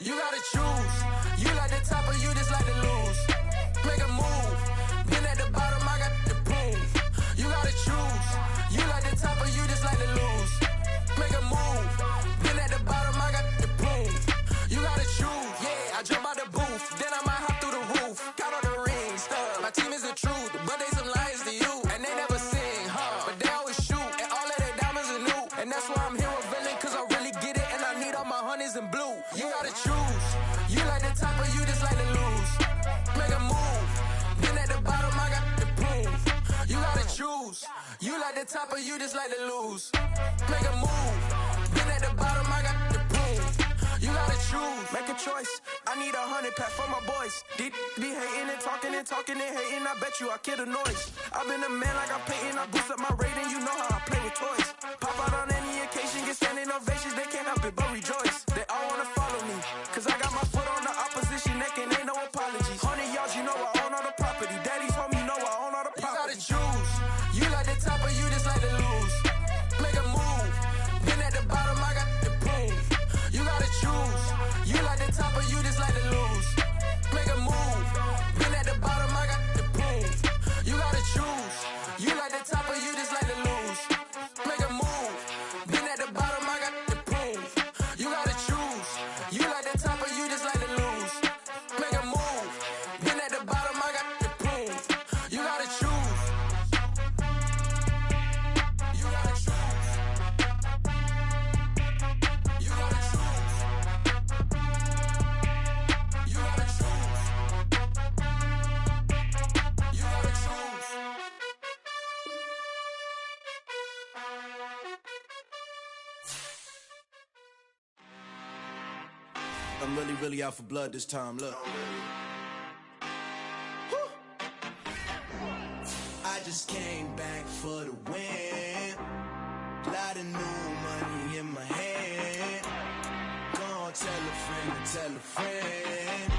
You gotta choose. You like the top or you just like to lose. Make a move. Been at the bottom, I got the proof. You gotta choose. You like the top or you just like to lose. Make a move. Been at the bottom, I got the proof. You gotta choose. Yeah, I jump out the booth. Then I might hop through the roof. Count all the rings. My team is the truth, but they some liars to you. And they never sing, but they always shoot. And all of their diamonds are new. And that's why I'm here revealing, cause I really get it. And I need all my honeys in blue. You gotta choose. You like the top or you just like to lose. Make a move. Been at the bottom, I got the proof. You gotta choose. You like the top or you just like to lose. Make a move. Been at the bottom, I got the proof. You gotta choose. Make a choice. I need 100 pack for my boys. Deep be hating and talking and hating. I bet you I kill the noise. I've been a man like I'm painting. I boost up my rating. You know how I play with toys. Pop out on any occasion, get standing ovations. They can't help it but rejoice. They all wanna follow me, cause I got my foot on the opposition neck and ain't no apologies. 100 yards, you know I own all the property. Daddy's home, you know I own all the property. You gotta choose. You like the top or you just like to lose. Make a move. Been at the bottom, I got the proof. You gotta choose. You like the top or you just like to lose. Make a move. Been at the bottom, I got the proof. You gotta choose. You like the top or you just like to lose. Make a move. Been at the bottom, I got the proof. You gotta choose. You like the top or you just like to lose. Make a move. Been at the bottom, I got the proof. You gotta choose. You gotta choose. You gotta choose. You gotta choose. You gotta choose. I'm really out for blood this time, look. I just came back for the win. Lot of new money in my hand. Gonna tell a friend to tell a friend.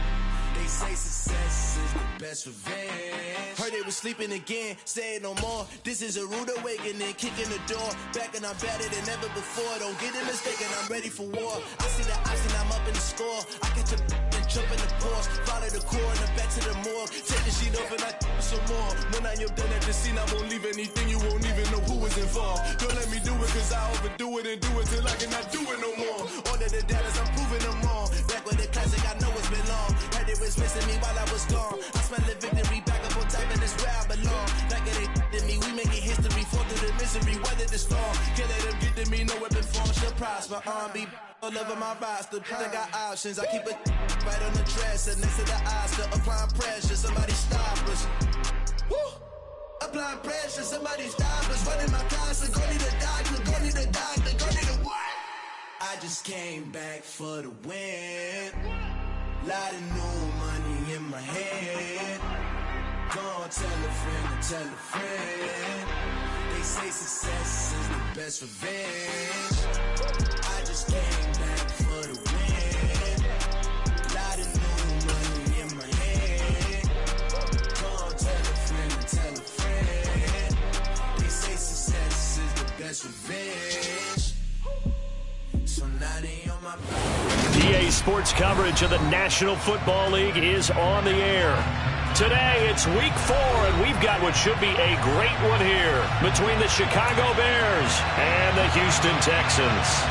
They say success is the best revenge. Heard they was sleeping again, say it no more. This is a rude awakening, kicking the door. Back and I'm better than ever before. Don't get it mistaken, I'm ready for war. I see the option, I'm up in the score. I catch a and jump in the course. Follow the core and the back to the morgue. Take the sheet off and I some more. When I am done at the scene, I won't leave anything. You won't even know who was involved. Don't let me do it, cause I overdo it and do it till I cannot do it no more. All of the data, I'm proving them wrong. Back with the classic, I know it's been long. Heard it was missing me while I was gone. I smell the victory back up on top, and it's where I belong. Like it ain't to me, we making history. Fall through the misery, weather the storm. Can't let them get to me, no weapon form shall prosper. Be all over my roster, I got options. I keep it right on the dresser, next to the Oscar. Applying pressure, somebody stop us. Woo! Applying pressure, somebody stop us. Running my closet, go need a doctor, go need a doctor, go need a what? I just came back for the win. Lot of new money in my hand. Gonna tell a friend to tell a friend. They say success is the best revenge. I just came back for the win. Lot of new money in my hand. Gonna tell a friend to tell a friend. They say success is the best revenge. So now they on my back. DA Sports coverage of the National Football League is on the air. Today, it's week 4, and we've got what should be a great one here between the Chicago Bears and the Houston Texans.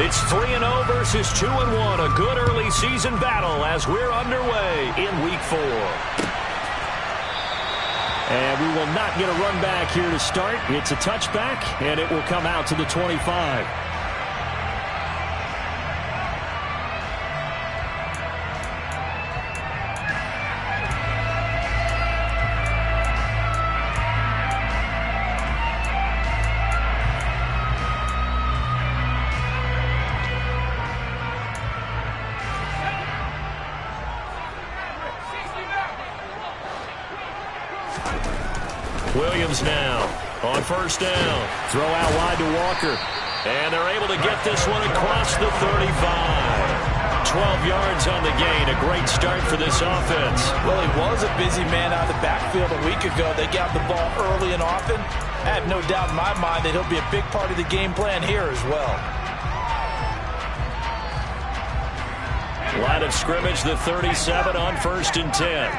It's 3-0 versus 2-1, a good early season battle as we're underway in week 4. And we will not get a run back here to start. It's a touchback, and it will come out to the 25. Williams now on first down. Throw out wide to Walker. And they're able to get this one across the 35. 12 yards on the gain. A great start for this offense. Well, he was a busy man out of the backfield a week ago. They got the ball early and often. I have no doubt in my mind that he'll be a big part of the game plan here as well. Line of scrimmage, the 37 on 1st and 10.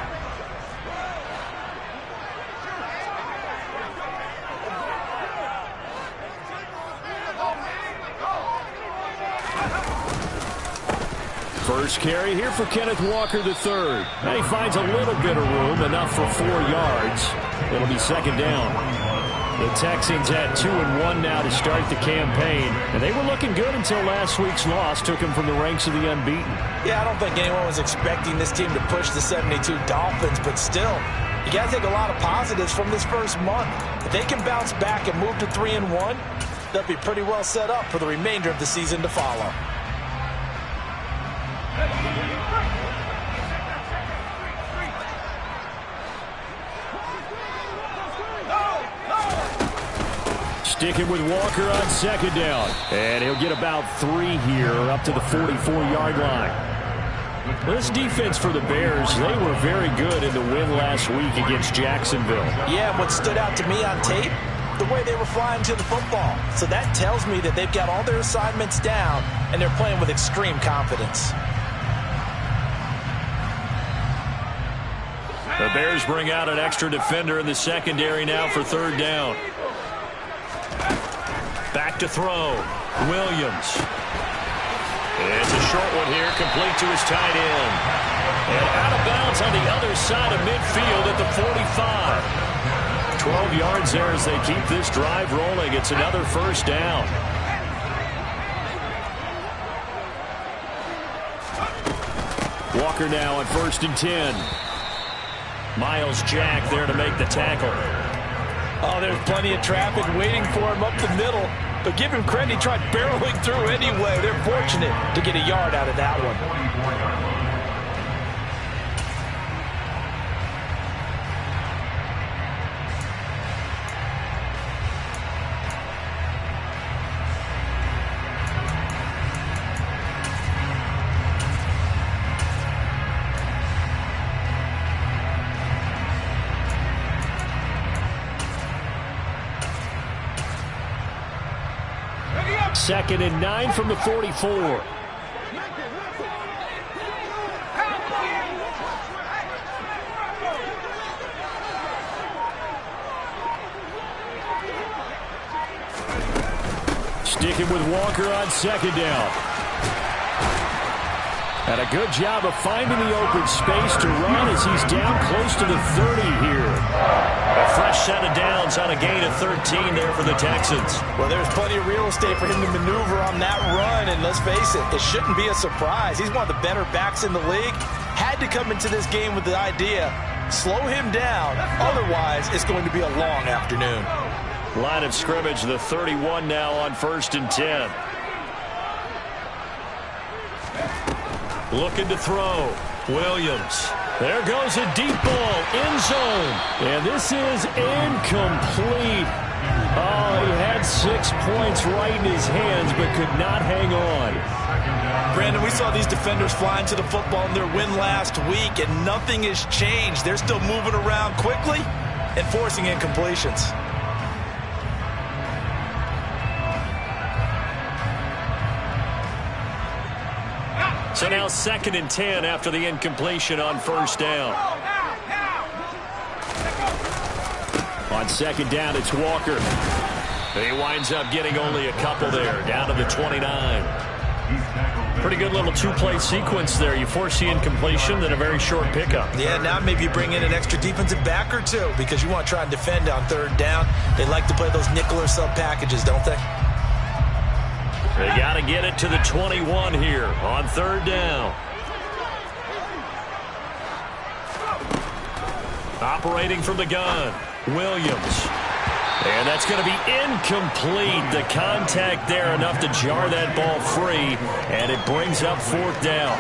First carry here for Kenneth Walker III. And he finds a little bit of room, enough for 4 yards. It'll be second down. The Texans had 2-1 now to start the campaign. And they were looking good until last week's loss took them from the ranks of the unbeaten. Yeah, I don't think anyone was expecting this team to push the 72 Dolphins, but still, you got to take a lot of positives from this first month. If they can bounce back and move to 3-1, they'll be pretty well set up for the remainder of the season to follow. Sticking with Walker on second down. And he'll get about 3 here up to the 44-yard line. This defense for the Bears, they were very good in the win last week against Jacksonville. Yeah, and what stood out to me on tape, the way they were flying to the football. So that tells me that they've got all their assignments down, and they're playing with extreme confidence. The Bears bring out an extra defender in the secondary now for 3rd down. Back to throw. Williams. It's a short one here, complete to his tight end. And out of bounds on the other side of midfield at the 45. 12 yards there as they keep this drive rolling. It's another first down. Walker now on 1st and 10. Miles Jack there to make the tackle. Oh, there's plenty of traffic waiting for him up the middle. But give him credit, he tried barreling through anyway. They're fortunate to get a yard out of that one. Second and 9 from the 44. Sticking with Walker on second down. And a good job of finding the open space to run as he's down close to the 30 here. A fresh set of downs on a gain of 13 there for the Texans. Well, there's plenty of real estate for him to maneuver on that run, and let's face it, it shouldn't be a surprise. He's one of the better backs in the league. Had to come into this game with the idea, slow him down, otherwise it's going to be a long afternoon. Line of scrimmage, the 31 now on 1st and 10. Looking to throw. Williams. There goes a deep ball. End zone. And this is incomplete. Oh, he had 6 points right in his hands, but could not hang on. Brandon, we saw these defenders flying to the football in their win last week, and nothing has changed. They're still moving around quickly and forcing incompletions. So now 2nd and 10 after the incompletion on 1st down. On 2nd down, it's Walker. He winds up getting only a couple there, down to the 29. Pretty good little 2-play sequence there. You force the incompletion, then a very short pickup. Yeah, now maybe you bring in an extra defensive back or two because you want to try and defend on 3rd down. They like to play those nickel or sub packages, don't they? They got to get it to the 21 here on 3rd down. Operating from the gun, Williams. And that's going to be incomplete. The contact there enough to jar that ball free, and it brings up 4th down.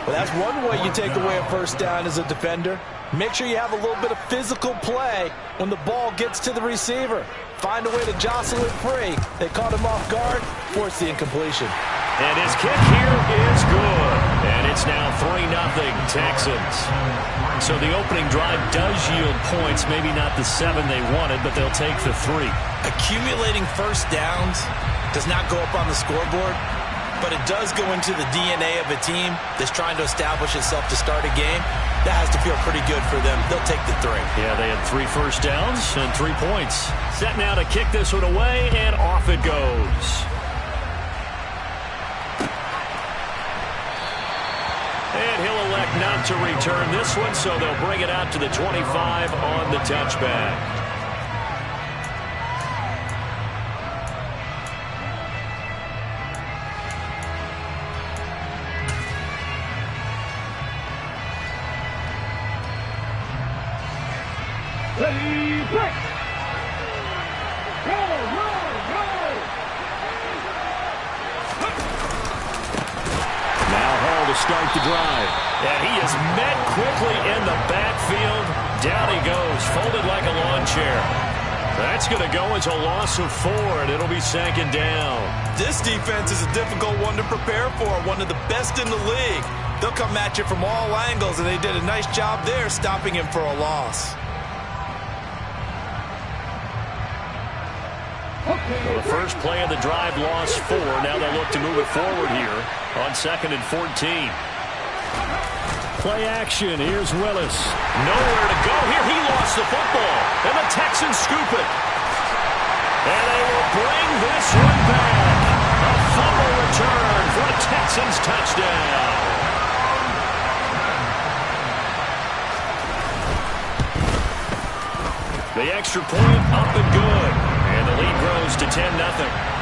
Well, that's one way you take away a 1st down as a defender. Make sure you have a little bit of physical play when the ball gets to the receiver. Find a way to jostle it free. They caught him off guard, forced the incompletion. And his kick here is good. And it's now 3-0 Texans. So the opening drive does yield points, maybe not the 7 they wanted, but they'll take the 3. Accumulating first downs does not go up on the scoreboard, but it does go into the DNA of a team that's trying to establish itself to start a game. That has to feel pretty good for them. They'll take the 3. Yeah, they had 3 first downs and 3 points. Set now to kick this one away, and off it goes. And he'll elect not to return this one, so they'll bring it out to the 25 on the touchback. Ready, break! Go, Now Hall to start the drive. And he is met quickly in the backfield. Down he goes, folded like a lawn chair. That's going to go as a loss of 4, and it'll be 2nd down. This defense is a difficult one to prepare for, one of the best in the league. They'll come at you from all angles, and they did a nice job there stopping him for a loss. Well, the first play of the drive lost 4. Now they'll look to move it forward here on 2nd and 14. Play action. Here's Willis. Nowhere to go here. He lost the football. And the Texans scoop it. And they will bring this one back. A fumble return for a Texans touchdown. The extra point up and good. And the lead grows to 10-0.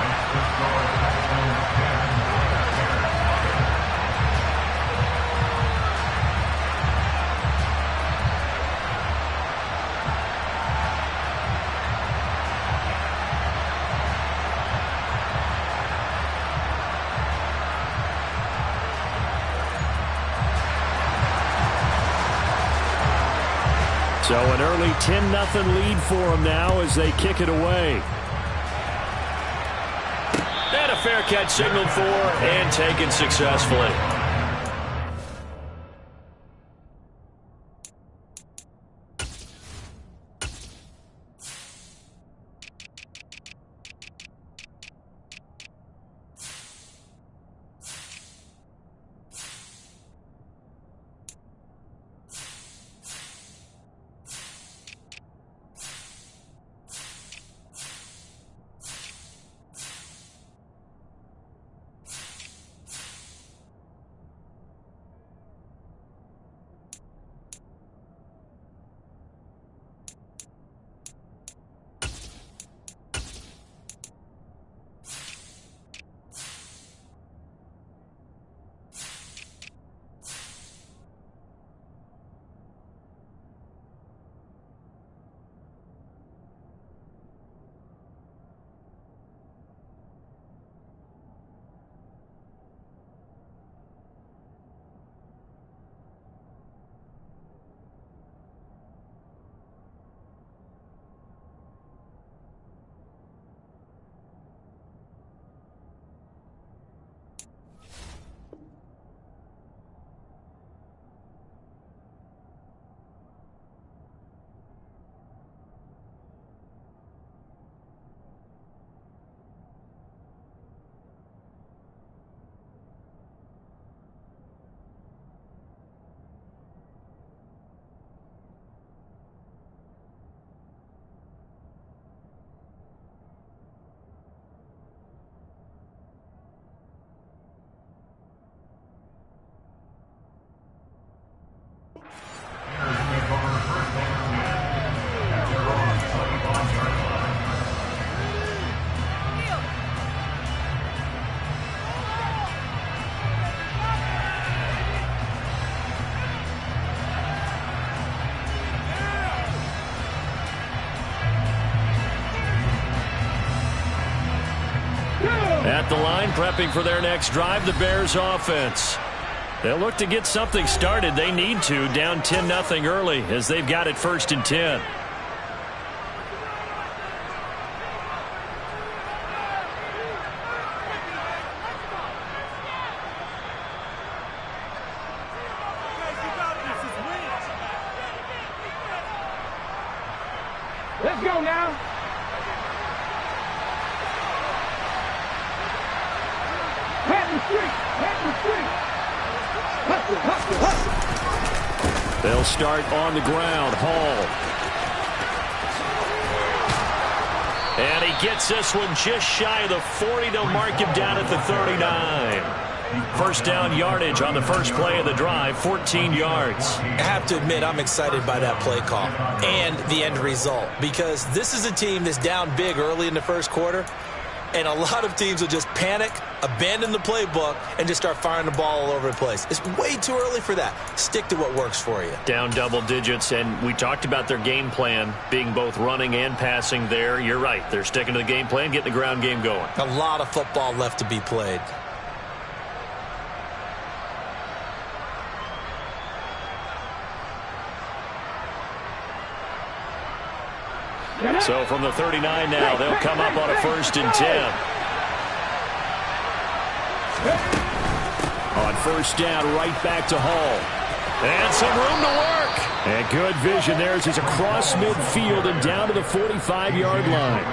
So an early 10-0 lead for them now as they kick it away. And a fair catch signaled for and taken successfully. At the line, prepping for their next drive, the Bears offense. They'll look to get something started. They need to, down 10-0 early as they've got it 1st and 10. Let's go now. Head the street. Head the street. Hustle, hustle, hustle. They'll start on the ground. Hall. And he gets this one just shy of the 40. They'll mark him down at the 39. First down yardage on the first play of the drive, 14 yards. I have to admit, I'm excited by that play call and the end result, because this is a team that's down big early in the first quarter, and a lot of teams will just panic, abandon the playbook, and just start firing the ball all over the place. It's way too early for that. Stick to what works for you. Down double digits, and we talked about their game plan being both running and passing there. You're right. They're sticking to the game plan, getting the ground game going. A lot of football left to be played. So from the 39 now, they'll come up on a 1st and 10. On 1st down, right back to Hall. And some room to work. And good vision there as he's across midfield and down to the 45-yard line.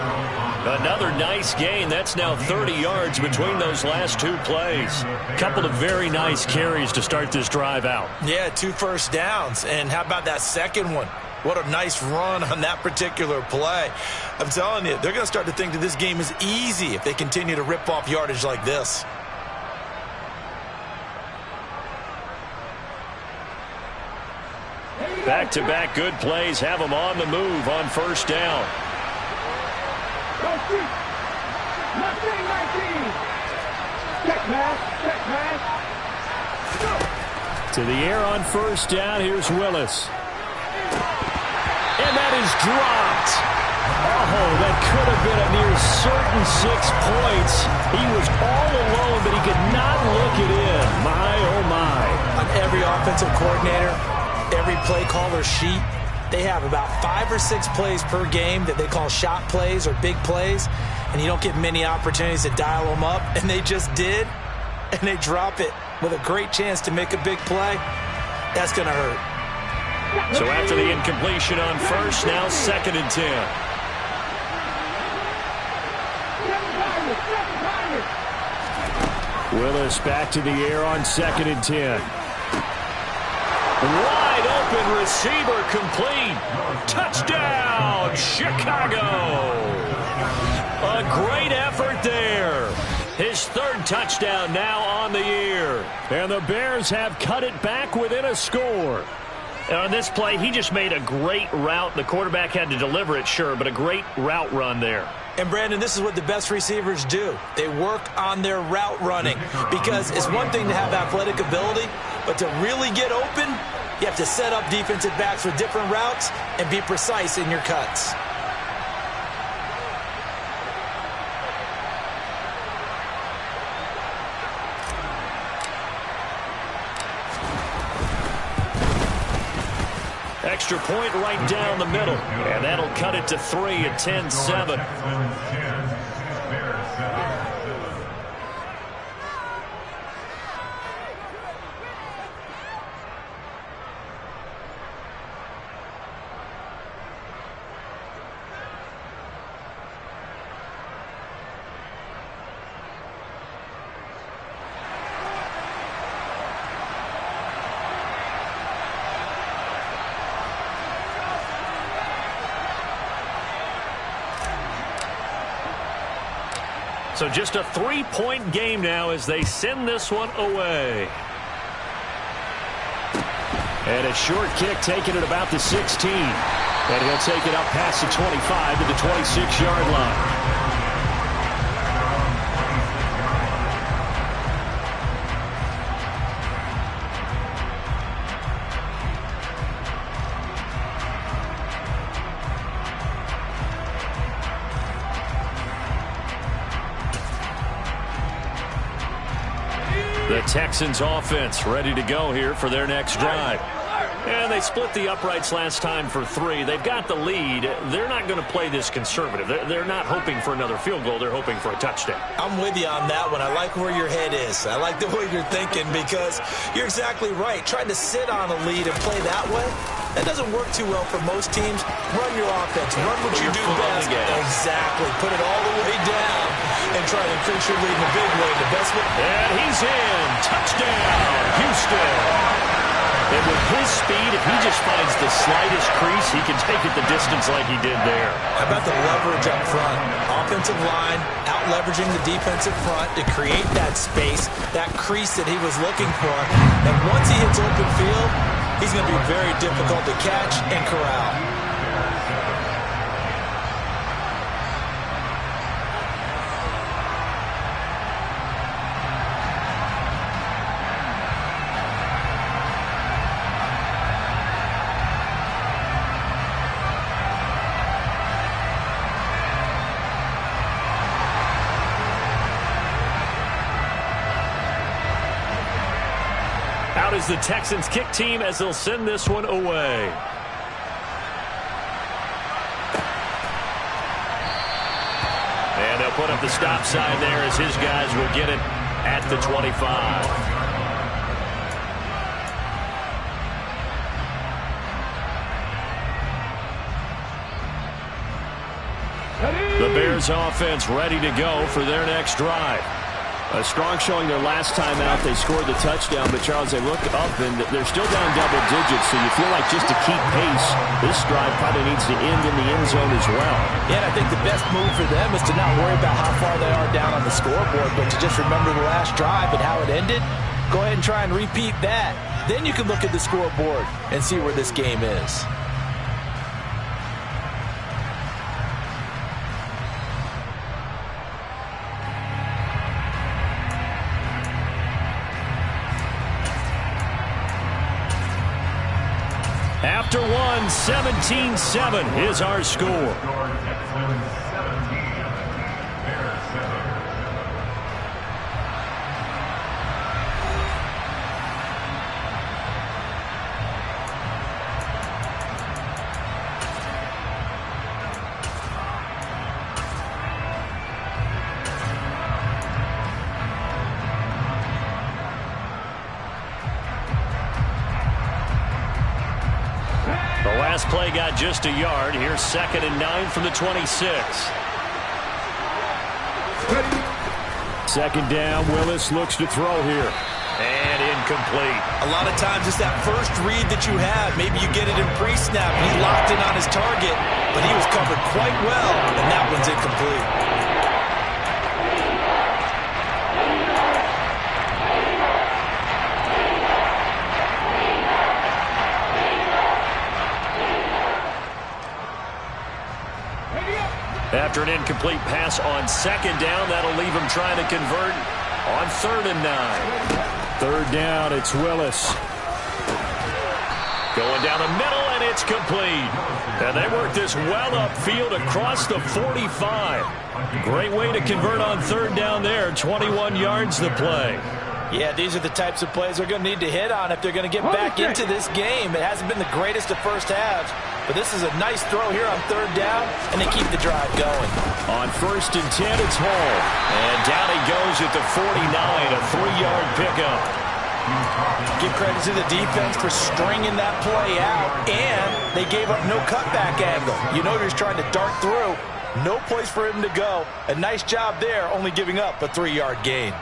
Another nice gain. That's now 30 yards between those last two plays. Couple of very nice carries to start this drive out. Yeah, 2 first downs. And how about that second one? What a nice run on that particular play. I'm telling you, they're going to start to think that this game is easy if they continue to rip off yardage like this. Back-to-back good plays have them on the move on 1st down. To the air on 1st down, here's Willis. And that is dropped. Oh, that could have been a near certain 6 points. He was all alone, but he could not look it in. My, oh, my. On every offensive coordinator, every play caller sheet, they have about 5 or 6 plays per game that they call shot plays or big plays, and you don't get many opportunities to dial them up, and they just did, and they drop it with a great chance to make a big play. That's going to hurt. So after the incompletion on 1st, now 2nd and 10. Willis back to the air on 2nd and 10. Wide open receiver complete. Touchdown, Chicago. A great effort there. His 3rd touchdown now on the year. And the Bears have cut it back within a score. And on this play, he just made a great route. The quarterback had to deliver it, sure, but a great route run there. And, Brandon, this is what the best receivers do. They work on their route running, because it's one thing to have athletic ability, but to really get open, you have to set up defensive backs with different routes and be precise in your cuts. Extra point right down the middle. And that'll cut it to 3 at 10-7. So just a 3-point game now as they send this one away. And a short kick taken at about the 16. And he'll take it up past the 25 to the 26-yard line. The Texans offense ready to go here for their next drive. And they split the uprights last time for 3. They've got the lead. They're not going to play this conservative. They're not hoping for another field goal. They're hoping for a touchdown. I'm with you on that one. I like where your head is. I like the way you're thinking because you're exactly right. Trying to sit on a lead and play that way, that doesn't work too well for most teams. Run your offense. Run what you do best. Exactly. Put it all the way down and try to increase your lead in a big way. The best way. And he's in. Touchdown, Houston. And with his speed, if he just finds the slightest crease, he can take it the distance like he did there. How about the leverage up front? Offensive line out-leveraging the defensive front to create that space, that crease that he was looking for. And once he hits open field, he's going to be very difficult to catch and corral. Out is the Texans kick team as they'll send this one away. And they'll put up the stop sign there as his guys will get it at the 25. The Bears offense ready to go for their next drive. A strong showing their last time out. They scored the touchdown, but, Charles, they look up, and they're still down double digits, so you feel like just to keep pace, this drive probably needs to end in the end zone as well. Yeah, and I think the best move for them is to not worry about how far they are down on the scoreboard, but to just remember the last drive and how it ended. Go ahead and try and repeat that. Then you can look at the scoreboard and see where this game is. After one, 17-7 is our score. Last play got just a yard. Here's 2nd and 9 from the 26. Second down. Willis looks to throw here. And incomplete. A lot of times it's that first read that you have. Maybe you get it in pre-snap and he locked in on his target, but he was covered quite well, and that one's incomplete. After an incomplete pass on 2nd down, that'll leave him trying to convert on 3rd and 9. Third down, it's Willis. Going down the middle, and it's complete. And they work this well upfield across the 45. Great way to convert on 3rd down there. 21 yards to play. Yeah, these are the types of plays they're going to need to hit on if they're going to get back into this game. It hasn't been the greatest of first halves, but this is a nice throw here on 3rd down, and they keep the drive going. On 1st and 10, it's Hall. And down he goes at the 49, a 3-yard pickup. Give credit to the defense for stringing that play out, and they gave up no cutback angle. You know he's trying to dart through. No place for him to go. A nice job there, only giving up a 3-yard gain.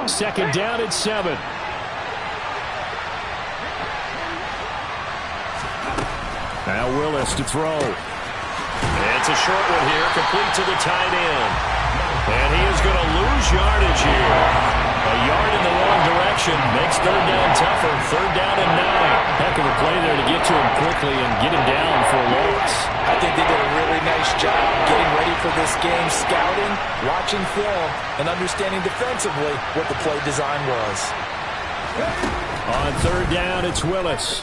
2nd down at 7. Now Willis to throw. It's a short one here, complete to the tight end. And he is going to lose yardage here. A yard in the wrong direction makes 3rd down tougher. 3rd down and 9. Heck of a play there to get to him quickly and get him down for a loss. I think they did a really nice job getting ready for this game, scouting, watching film, and understanding defensively what the play design was. On 3rd down, it's Willis.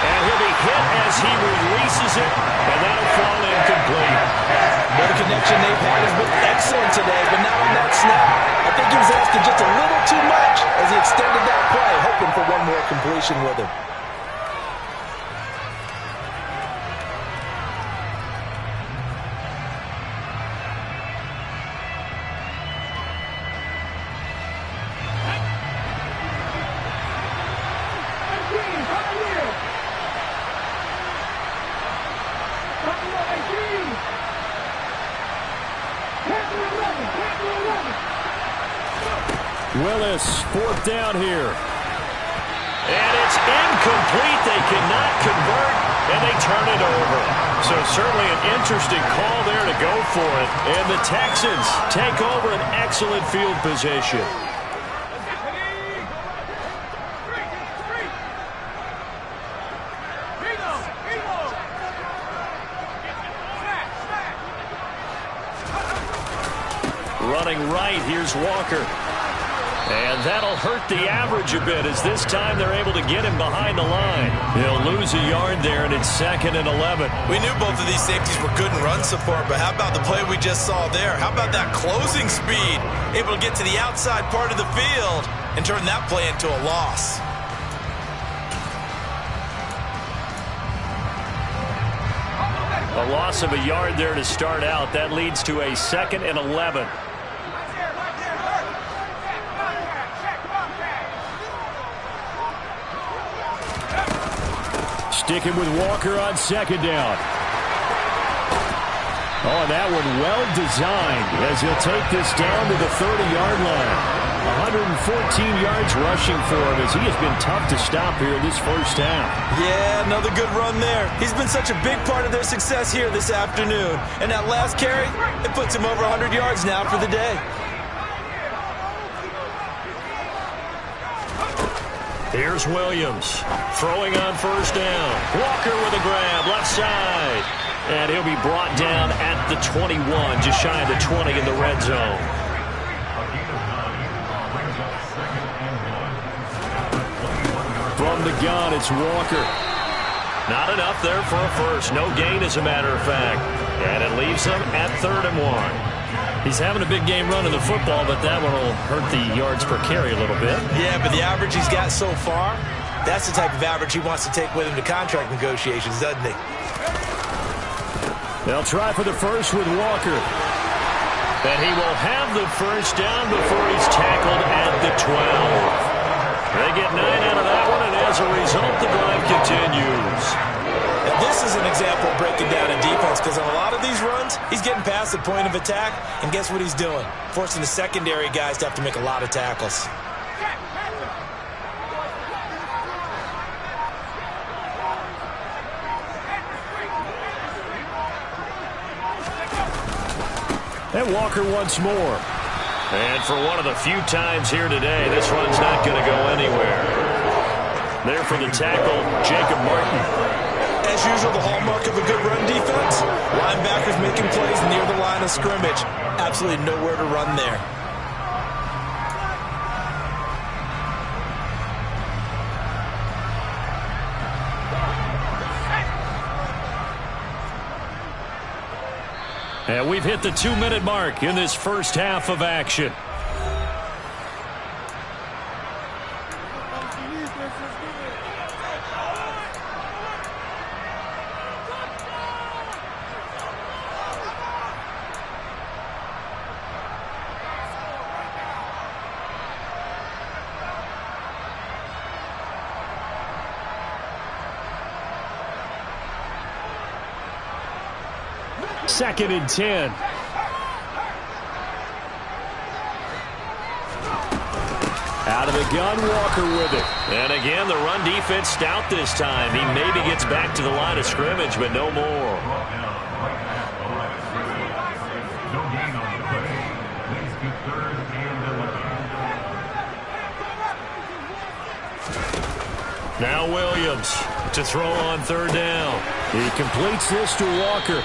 And he'll be hit as he releases it, and that'll fall incomplete. What a connection they've had has been excellent today, but not on that snap. I think he was asking just a little too much as he extended that play, hoping for one more completion with him. Willis, fourth down here. And it's incomplete. They cannot convert, and they turn it over. So certainly an interesting call there to go for it. And the Texans take over an excellent field position. Running right, here's Walker. And that'll hurt the average a bit as this time they're able to get him behind the line. He'll lose a yard there, and it's 2nd and 11. We knew both of these safeties were good in run support, but how about the play we just saw there? How about that closing speed? Able to get to the outside part of the field and turn that play into a loss. A loss of a yard there to start out. That leads to a 2nd and 11. Sticking with Walker on 2nd down. Oh, and that one well designed as he'll take this down to the 30-yard line. 114 yards rushing for him as he has been tough to stop here in this first half. Yeah, another good run there. He's been such a big part of their success here this afternoon. And that last carry, it puts him over 100 yards now for the day. Here's Williams throwing on first down. Walker with a grab, left side. And he'll be brought down at the 21, just shy of the 20 in the red zone. From the gun, it's Walker. Not enough there for a first. No gain, as a matter of fact. And it leaves them at 3rd and 1. He's having a big game running the football, but that one will hurt the yards per carry a little bit. Yeah, but the average he's got so far, that's the type of average he wants to take with him to contract negotiations, doesn't he? They'll try for the first with Walker. And he will have the first down before he's tackled at the 12. They get 9 out of that one, and as a result, the drive continues. And this is an example of breaking down a defense, because on a lot of these runs, he's getting past the point of attack, and guess what he's doing? Forcing the secondary guys to have to make a lot of tackles. And Walker once more. And for one of the few times here today, this run's not going to go anywhere. There for the tackle, Jacob Martin. As usual, the hallmark of a good run defense, linebackers making plays near the line of scrimmage. Absolutely nowhere to run there. And we've hit the 2-minute mark in this first half of action. Second and 10. Out of the gun, Walker with it. And again, the run defense stout this time. He maybe gets back to the line of scrimmage, but no more. Now Williams to throw on 3rd down. He completes this to Walker.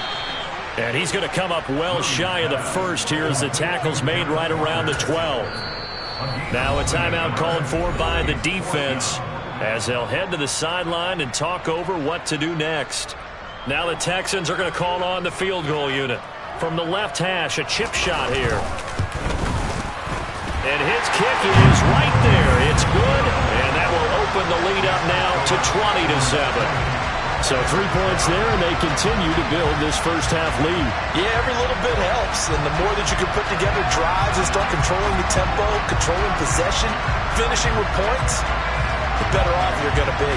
And he's going to come up well shy of the first here as the tackle's made right around the 12. Now a timeout called for by the defense as they'll head to the sideline and talk over what to do next. Now the Texans are going to call on the field goal unit. From the left hash, a chip shot here. And his kick is right there. It's good, and that will open the lead up now to 20-7. So 3 points there, and they continue to build this first-half lead. Yeah, every little bit helps, and the more that you can put together drives and start controlling the tempo, controlling possession, finishing with points, the better off you're going to be.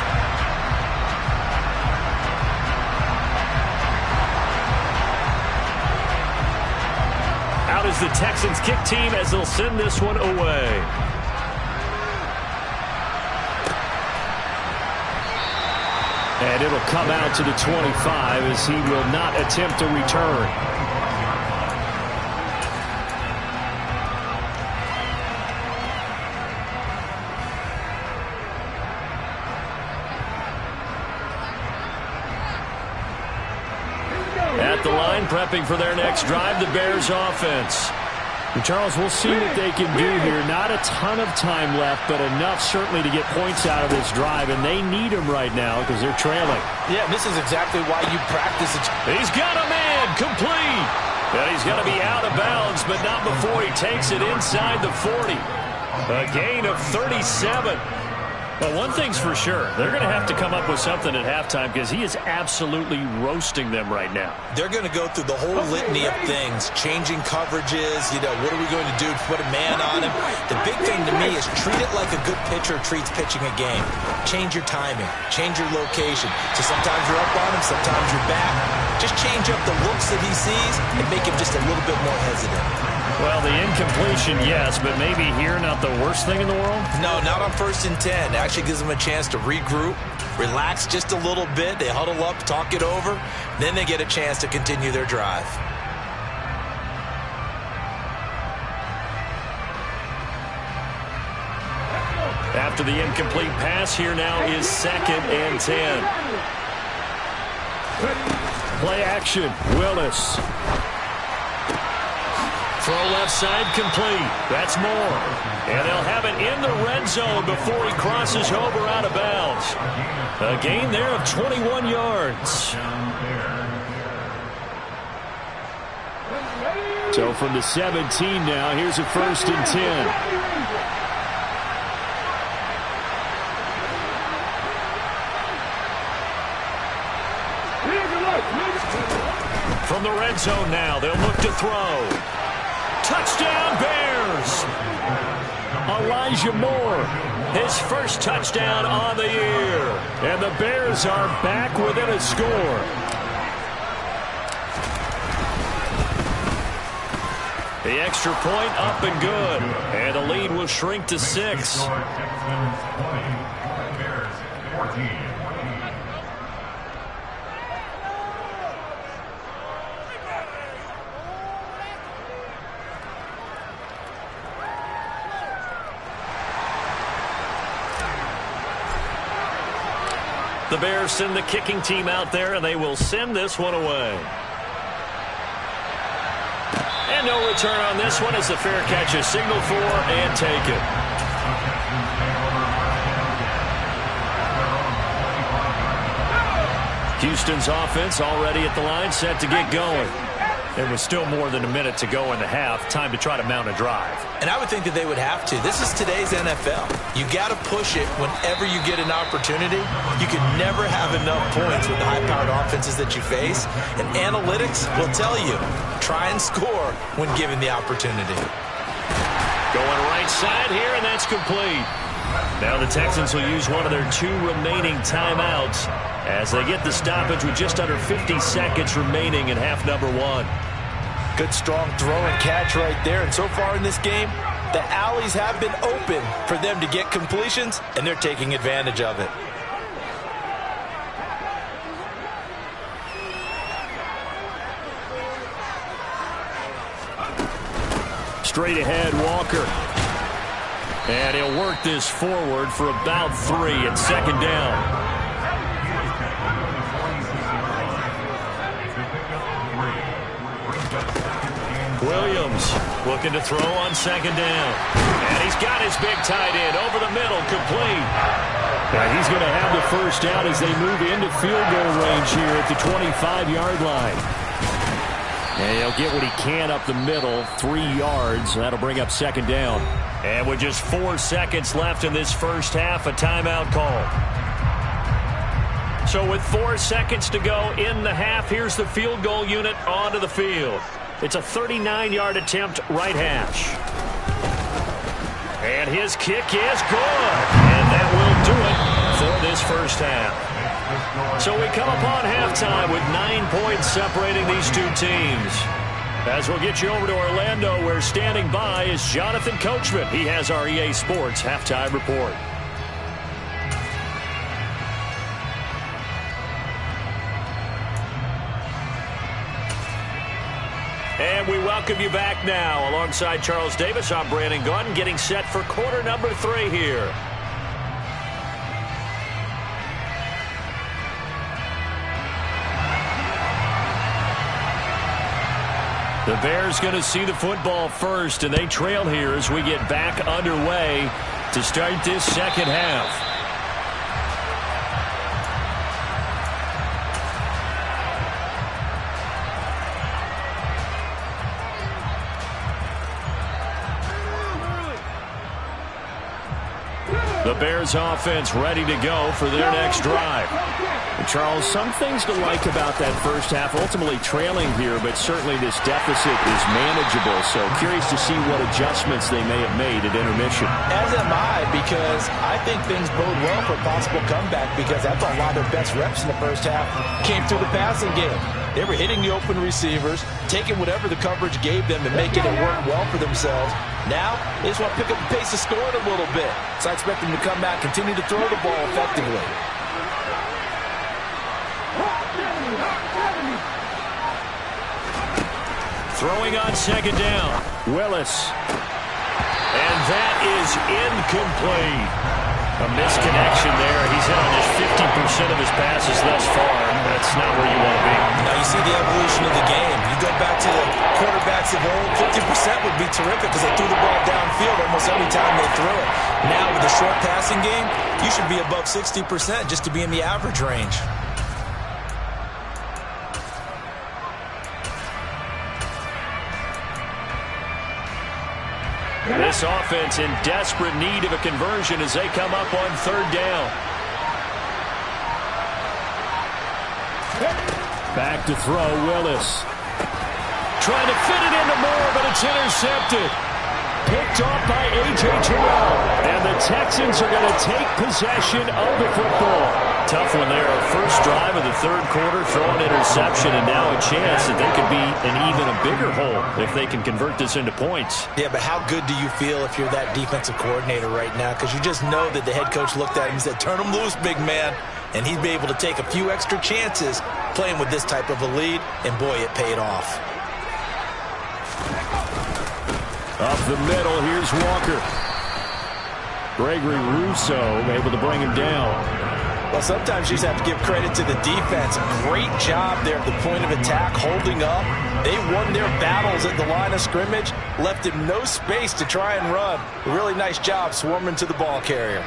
Out is the Texans kick team as they'll send this one away. And it'll come out to the 25 as he will not attempt a return. At the line, prepping for their next drive, the Bears offense. And Charles, we'll see what they can do here. Not a ton of time left, but enough certainly to get points out of this drive, and they need them right now because they're trailing. Yeah, this is exactly why you practice it. He's got a man, complete. And he's going to be out of bounds, but not before he takes it inside the 40. A gain of 37. Well, one thing's for sure. They're going to have to come up with something at halftime because he is absolutely roasting them right now. They're going to go through the whole litany of things, changing coverages, what are we going to do to put a man on him? The big thing to me is treat it like a good pitcher treats pitching a game. Change your timing, change your location. So sometimes you're up on him, sometimes you're back. Just change up the looks that he sees and make him just a little bit more hesitant. Well, the incompletion, yes, but maybe here not the worst thing in the world? No, not on 1st and 10. It actually gives them a chance to regroup, relax just a little bit. They huddle up, talk it over. Then they get a chance to continue their drive. After the incomplete pass, here now is 2nd and 10. Play action, Willis. Throw left side complete. That's more. And they'll have it in the red zone before he crosses over out of bounds. A gain there of 21 yards. So from the 17 now, here's a 1st and 10. From the red zone now, they'll look to throw. Touchdown, Bears! Elijah Moore, his first touchdown on the year. And the Bears are back within a score. The extra point up and good. And the lead will shrink to 6. The Bears send the kicking team out there, and they will send this one away. And no return on this one as the fair catch is signaled for and taken. Houston's offense already at the line, set to get going. There was still more than a minute to go in the half. Time to try to mount a drive. And I would think that they would have to. This is today's NFL. You got to push it whenever you get an opportunity. You can never have enough points with the high-powered offenses that you face. And analytics will tell you, try and score when given the opportunity. Going right side here, and that's complete. Now the Texans will use one of their 2 remaining timeouts as they get the stoppage with just under 50 seconds remaining in half number 1. Good strong throw and catch right there. And so far in this game, the alleys have been open for them to get completions, and they're taking advantage of it. Straight ahead, Walker. And he'll work this forward for about 3 and 2nd down. Williams looking to throw on 2nd down. And he's got his big tight end over the middle, complete. Now he's going to have the first down as they move into field goal range here at the 25-yard line. And he'll get what he can up the middle, 3 yards. That'll bring up second down. And with just 4 seconds left in this first half, a timeout call. So with 4 seconds to go in the half, here's the field goal unit onto the field. It's a 39-yard attempt, right hash. And his kick is good. And that will do it for this first half. So we come upon halftime with 9 points separating these two teams. As we'll get you over to Orlando, where standing by is Jonathan Coachman. He has our EA Sports halftime report. And we welcome you back now. Alongside Charles Davis, I'm Brandon Gaudin, getting set for quarter number 3 here. The Bears going to see the football first, and they trail here as we get back underway to start this second half. The Bears offense ready to go for their next drive. And Charles, some things to like about that first half. Ultimately trailing here, but certainly this deficit is manageable. So curious to see what adjustments they may have made at intermission. As am I, because I think things bode well for a possible comeback, because that's a lot of their best reps in the first half came through the passing game. They were hitting the open receivers, taking whatever the coverage gave them and making it work well for themselves. Now, they just want to pick up the pace of scoring a little bit. So I expect them to come back, continue to throw the ball effectively. Throwing on second down, Willis. And that is incomplete. A misconnection there. He's hit on just 50% of his passes thus far. That's not where you want to be. Now you see the evolution of the game. You go back to the quarterbacks of old, 50% would be terrific because they threw the ball downfield almost every time they threw it. Now with the short passing game, you should be above 60% just to be in the average range. This offense in desperate need of a conversion as they come up on third down. Back to throw, Willis. Trying to fit it into Moore, but it's intercepted. Picked off by A.J. Terrell. And the Texans are going to take possession of the football. Tough one there. First drive of the third quarter, throw an interception, and now a chance that they could be in even a bigger hole if they can convert this into points. Yeah, but how good do you feel if you're that defensive coordinator right now? Because you just know that the head coach looked at him and said, turn him loose, big man. And he'd be able to take a few extra chances playing with this type of a lead, and boy, it paid off. Up the middle, here's Walker. Gregory Rousseau able to bring him down. Well, sometimes you just have to give credit to the defense. Great job there at the point of attack, holding up. They won their battles at the line of scrimmage, left him no space to try and run. A really nice job swarming to the ball carrier.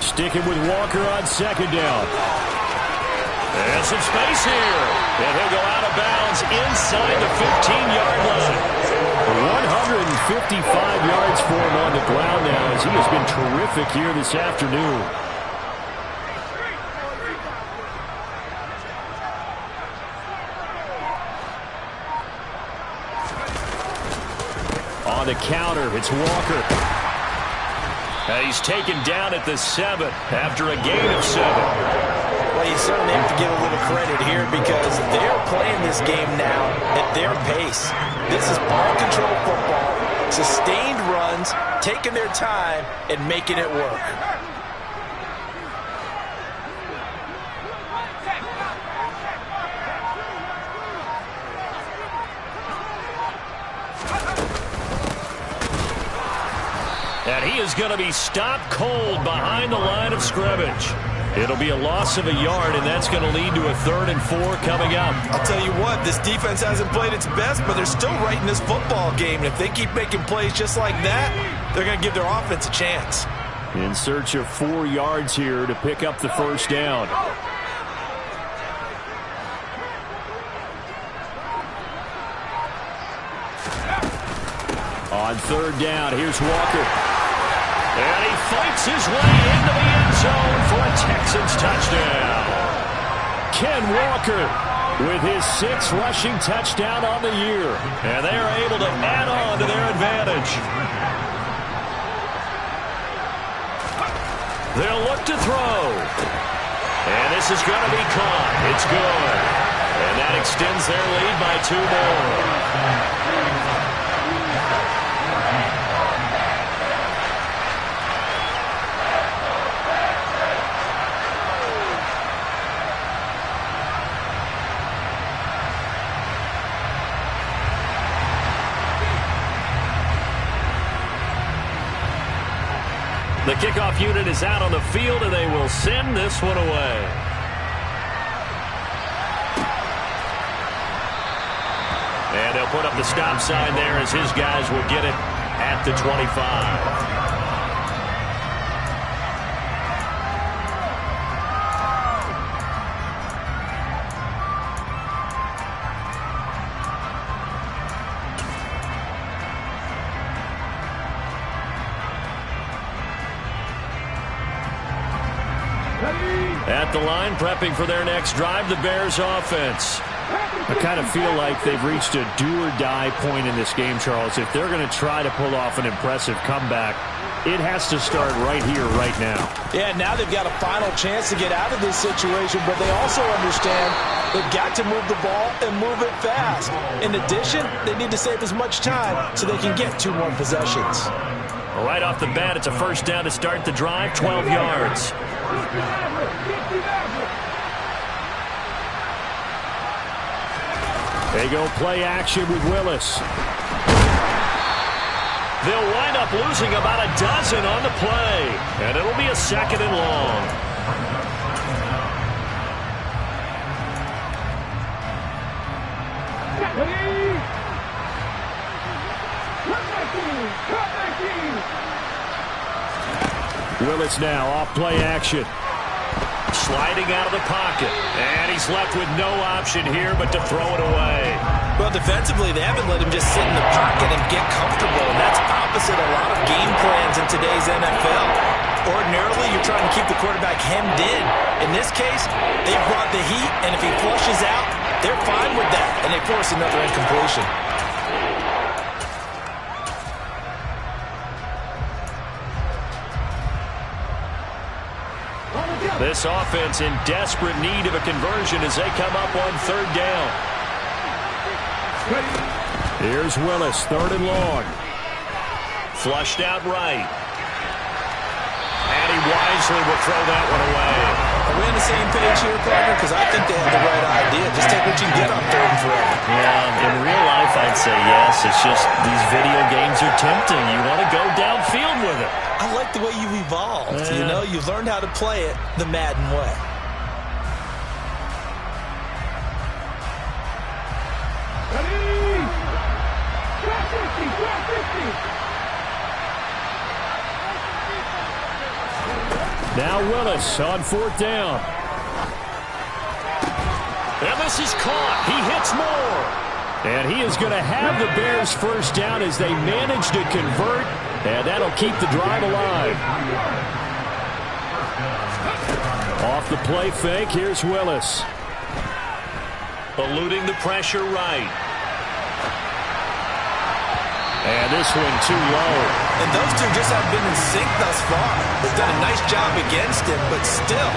Sticking with Walker on second down. And some space here. And he'll go out of bounds inside the 15-yard line. 155 yards for him on the ground now as he has been terrific here this afternoon. On the counter, it's Walker. He's taken down at the 7 after a gain of 7. Well, you certainly have to give a little credit here because they're playing this game now at their pace. This is ball control football, sustained runs, taking their time, and making it work. And he is going to be stopped cold behind the line of scrimmage. It'll be a loss of a yard, and that's going to lead to a 3rd and 4 coming up. I'll tell you what, this defense hasn't played its best, but they're still right in this football game. And if they keep making plays just like that, they're going to give their offense a chance. In search of 4 yards here to pick up the first down. On 3rd down, here's Walker. And he fights his way into the end zone for a Texans touchdown. Ken Walker with his 6th rushing touchdown on the year. And they are able to add on to their advantage. They'll look to throw. And this is going to be caught. It's good. And that extends their lead by 2 more. The kickoff unit is out on the field, and they will send this one away. And they'll put up the stop sign there as his guys will get it at the 25. At the line, prepping for their next drive, the Bears offense. I kind of feel like they've reached a do-or-die point in this game, Charles. If they're going to try to pull off an impressive comeback, it has to start right here, right now. Yeah, now they've got a final chance to get out of this situation, but they also understand they've got to move the ball and move it fast. In addition, they need to save as much time so they can get 2 more possessions. Right off the bat, it's a first down to start the drive, 12 yards. They go play action with Willis. They'll wind up losing about a dozen on the play, and it'll be a 2nd and long. Willis now off play action. Sliding out of the pocket. And he's left with no option here but to throw it away. Well, defensively, they haven't let him just sit in the pocket and get comfortable. And that's opposite a lot of game plans in today's NFL. Ordinarily, you're trying to keep the quarterback hemmed in. In this case, they've brought the heat, and if he flushes out, they're fine with that. And they force another incompletion. This offense in desperate need of a conversion as they come up on 3rd down. Here's Willis, 3rd and long. Flushed out right. And he wisely will throw that one away. Are we on the same page here, partner? Because I think they have the right idea. Just take what you can get on 3rd and forever. Yeah, in real life, I'd say yes. It's just these video games are tempting. You want to go downfield with it. I like the way you've evolved. You know, you've learned how to play it the Madden way. Now Willis on 4th down. And this is caught. He hits more. And he is going to have the Bears first down as they manage to convert. And that'll keep the drive alive. Off the play fake, here's Willis. Eluding the pressure right. And this one too low. And those two just haven't been in sync thus far. They've done a nice job against him, but still,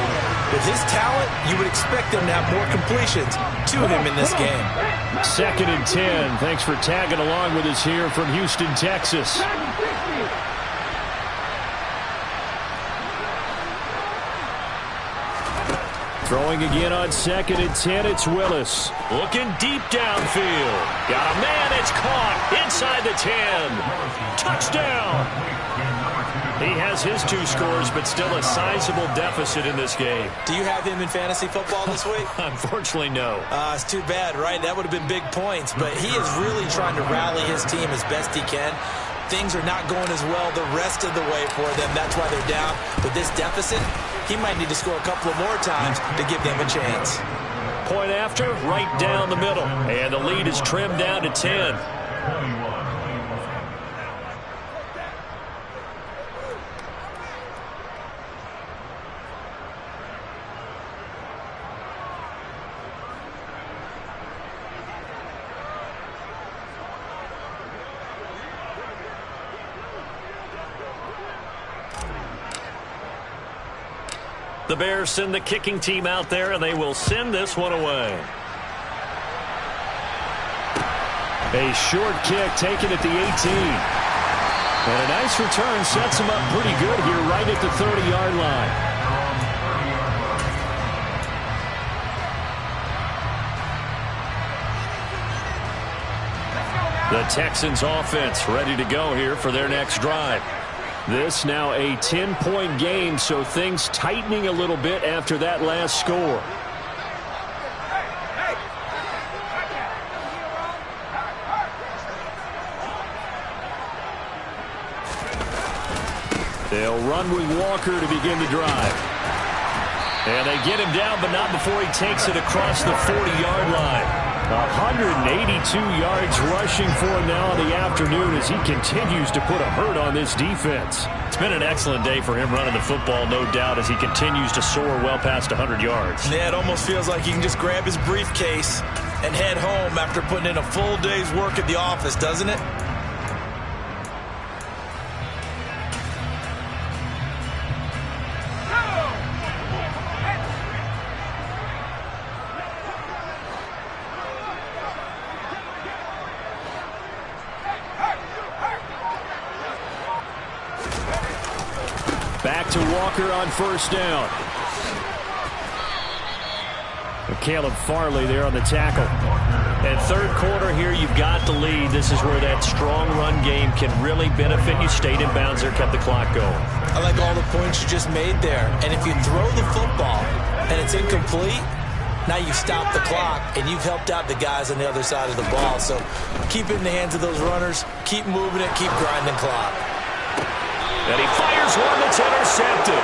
with his talent, you would expect them to have more completions to him in this game. 2nd and 10. Thanks for tagging along with us here from Houston, Texas. Throwing again on 2nd and 10, it's Willis. Looking deep downfield. Got a man, it's caught. Inside inside the 10. Touchdown! He has his 2 scores, but still a sizable deficit in this game. Do you have him in fantasy football this week? Unfortunately, no. It's too bad, right? That would have been big points, but he is really trying to rally his team as best he can. Things are not going as well the rest of the way for them. That's why they're down. But this deficit, he might need to score a couple of more times to give them a chance. Point after, right down the middle. And the lead is trimmed down to 10. The Bears send the kicking team out there, and they will send this one away. A short kick taken at the 18. And a nice return sets him up pretty good here right at the 30-yard line. The Texans offense ready to go here for their next drive. This now a 10-point game, so things tightening a little bit after that last score. They'll run with Walker to begin the drive. And they get him down, but not before he takes it across the 40-yard line. 182 yards rushing for him now in the afternoon as he continues to put a hurt on this defense. It's been an excellent day for him running the football, no doubt, as he continues to soar well past 100 yards. Yeah, it almost feels like he can just grab his briefcase and head home after putting in a full day's work at the office, doesn't it? Back to Walker on first down. Caleb Farley there on the tackle. And third quarter here, you've got the lead. This is where that strong run game can really benefit you. Stayed in bounds there, kept the clock going. I like all the points you just made there. And if you throw the football and it's incomplete, now you stop the clock and you've helped out the guys on the other side of the ball. So keep it in the hands of those runners. Keep moving it. Keep grinding clock. And he fires one that's intercepted.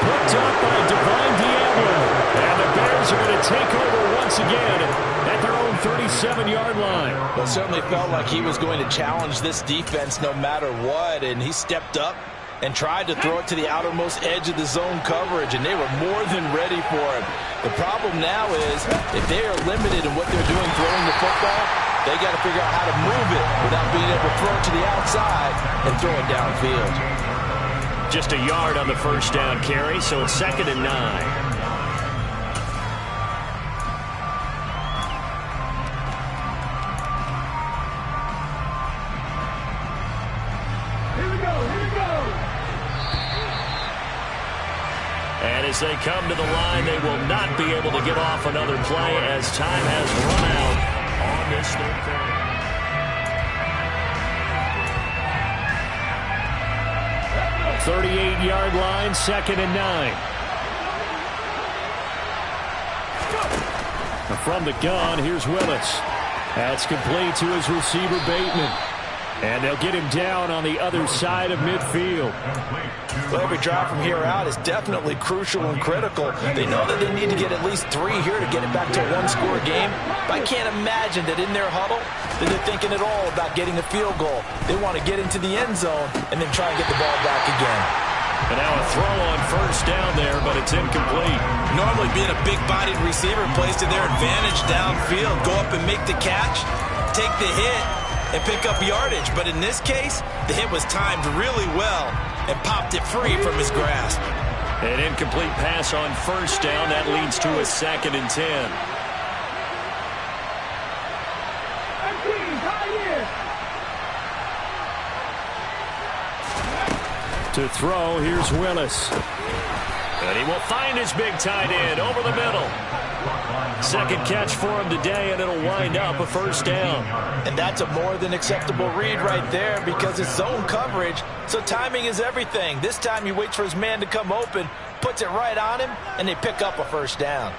Picked up by Divine Diablo. And the Bears are going to take over once again at their own 37-yard line. Well, it certainly felt like he was going to challenge this defense no matter what. And he stepped up and tried to throw it to the outermost edge of the zone coverage. And they were more than ready for him. The problem now is if they are limited in what they're doing throwing the football, they got to figure out how to move it without being able to throw it to the outside and throw it downfield. Just a yard on the first down carry, so it's 2nd and 9. Here we go, here we go. And as they come to the line, they will not be able to get off another play as time has run out on this third quarter. 38-yard line, 2nd and 9. From the gun, here's Willis. That's complete to his receiver, Bateman. And they'll get him down on the other side of midfield. Well, every drive from here out is definitely crucial and critical. They know that they need to get at least 3 here to get it back to a one-score game. But I can't imagine that in their huddle that they're thinking at all about getting a field goal. They want to get into the end zone and then try and get the ball back again. And now a throw on first down there, but it's incomplete. Normally being a big-bodied receiver plays to their advantage downfield. Go up and make the catch, take the hit, and pick up yardage. But in this case, the hit was timed really well and popped it free from his grasp. An incomplete pass on first down. That leads to a 2nd and 10. To throw, here's Willis. And he will find his big tight end over the middle. Second catch for him today, and it'll wind up a first down. And that's a more than acceptable read right there because it's zone coverage, so timing is everything. This time he waits for his man to come open, puts it right on him, and they pick up a first down.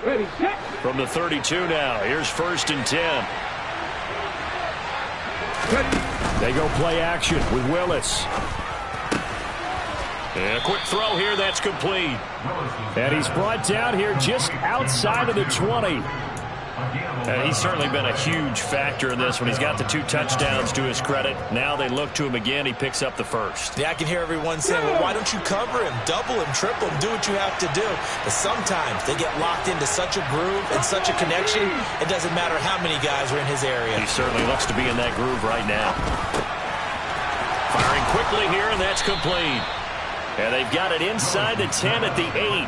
Ready, set. From the 32 now, here's 1st and 10. Ready. They go play action with Willis. And a quick throw here, that's complete. And he's brought down here just outside of the 20. And he's certainly been a huge factor in this when he's got the 2 touchdowns to his credit. Now they look to him again. He picks up the first. Yeah, I can hear everyone saying, well, why don't you cover him, double him, triple him, do what you have to do. But sometimes they get locked into such a groove and such a connection, it doesn't matter how many guys are in his area. He certainly looks to be in that groove right now. Firing quickly here, and that's complete. And they've got it inside the 10 at the 8.